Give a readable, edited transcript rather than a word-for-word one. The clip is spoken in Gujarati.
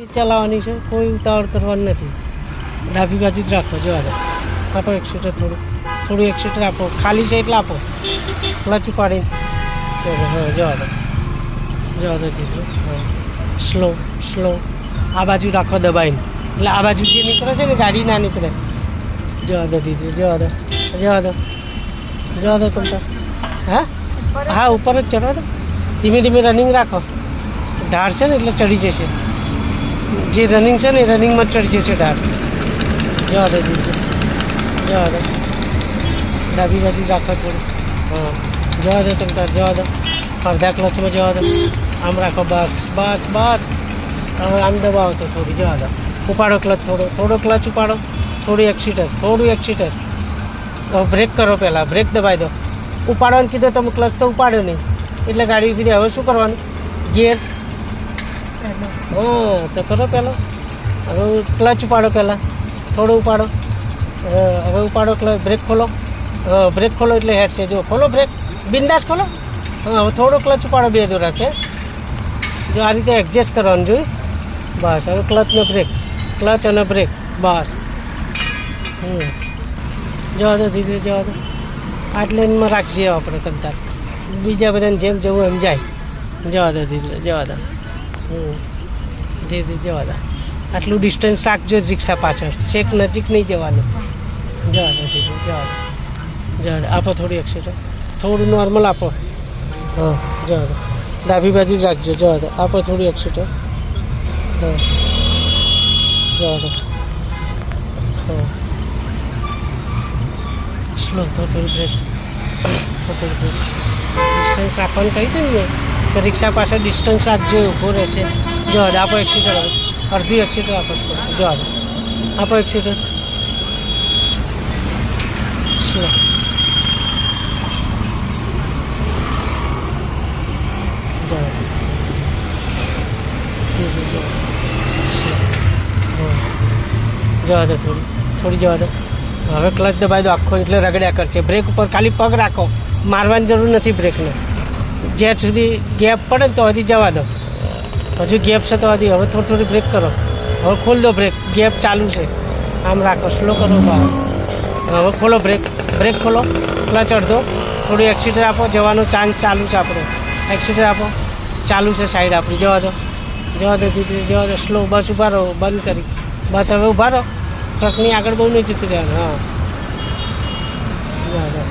ચલાવવાની છે, કોઈ ઉતાવળ કરવાની નથી. ડાબી બાજુ જ રાખો. જવા દો. આપો એક્સિટર થોડું એક્સિટર આપો. ખાલી છે એટલે આપો. ક્લચ ઉપાડીને હા જવા દો દીધું. હા સ્લો આ બાજુ રાખો દબાઈને, એટલે આ બાજુ જે નીકળે છે ને ગાડી ના નીકળે. જવા દો દીધું. જવા દો તમતા. હા ઉપર જ ચડવા દો. ધીમે ધીમે રનિંગ રાખો. ઢાળ છે ને એટલે ચડી જશે. જે રનિંગ છે ને રનિંગમાં ચડી જશે ઢાળ. જવા દો દીધું. ડાબી બાજુ રાખો થોડું. હા જવા દો તમતા. જવા દો. અડધા ક્લચમાં જવા દો. આમ રાખો. બસ હવે આમ દબાવો તો થોડી. જવા દો. ઉપાડો ક્લચ થોડો ક્લચ ઉપાડો. થોડું એક્સિટર. બ્રેક કરો. પહેલાં બ્રેક દબાવી દો. ઉપાડવાનું કીધું તમે ક્લચ તો ઉપાડ્યો નહીં એટલે ગાડી ઉભી રહે. હવે શું કરવાનું? ગિયર હા તો કરો પહેલાં. હવે ક્લચ ઉપાડો. પહેલાં થોડો ઉપાડો. હવે ઉપાડો ક્લચ. બ્રેક ખોલો એટલે હેડ છે. જો ખોલો બ્રેક. બિંદાસ ખોલો. હા હવે થોડો ક્લચ ઉપાડો. બે દોરા છે. જો આ રીતે એડજસ્ટ કરવાનું જોઈએ. બસ હવે ક્લચ અને બ્રેક. બસ જવા દો ધીરે. જવા દો. આટલે લાઇનમાં રાખીએ આપણે તમતાર. બીજા બધાને જેમ જવું એમ જાય. જવા દો ધીરે. જવા દો. જવા દો. આટલું ડિસ્ટન્સ રાખજો રિક્ષા પાછળ. છેક નજીક નહીં જવાનું. જવા દો ધીરે. જવા દો. આપો થોડી એક્સિટર. થોડું નોર્મલ આપો. હા જવા દો. ડાબી બાજુ જ રાખજો. જવા દો. આપો થોડી એક્સિટર. હા જવા દો. હા સ્લો. થોડી બ્રેક. ડિસ્ટન્સ રાખવાનું કહી દઉં ને તો રિક્ષા પાસે ડિસ્ટન્સ રાખજો. ઊભો રહેશે. જવા દો. આપો એક્સિટર. અડધી એક્સિટર આપો. જવા દો. આપો એક્સિટર. સ્લો. જવા દો થોડી જવા દો. હવે ક્લચ દબાવી દો આખો એટલે રગડ્યા કરશે. બ્રેક ઉપર ખાલી પગ રાખો. મારવાની જરૂર નથી બ્રેકને. જ્યાં સુધી ગેપ પડે ને તો હજી જવા દો. હજુ ગેપ છે તો હજી. હવે થોડી બ્રેક કરો. હવે ખોલ દો બ્રેક. ગેપ ચાલુ છે. આમ રાખો. સ્લો કરો. હવે ખોલો બ્રેક ખોલો. ક્લચ અડધો. થોડું એક્સિટર આપો. જવાનો ચાન્સ ચાલુ છે આપણો. એક્સિટર આપો. ચાલુ છે સાઈડ આપણી. જવા દો દીધી. જવા દો. સ્લો. બસ ઊભા રહો. બંધ કરી. બસ હવે ઊભા રહો. ટ્રકની આગળ બહુ નહીં જતું રહેવાનું. હા જવા દો.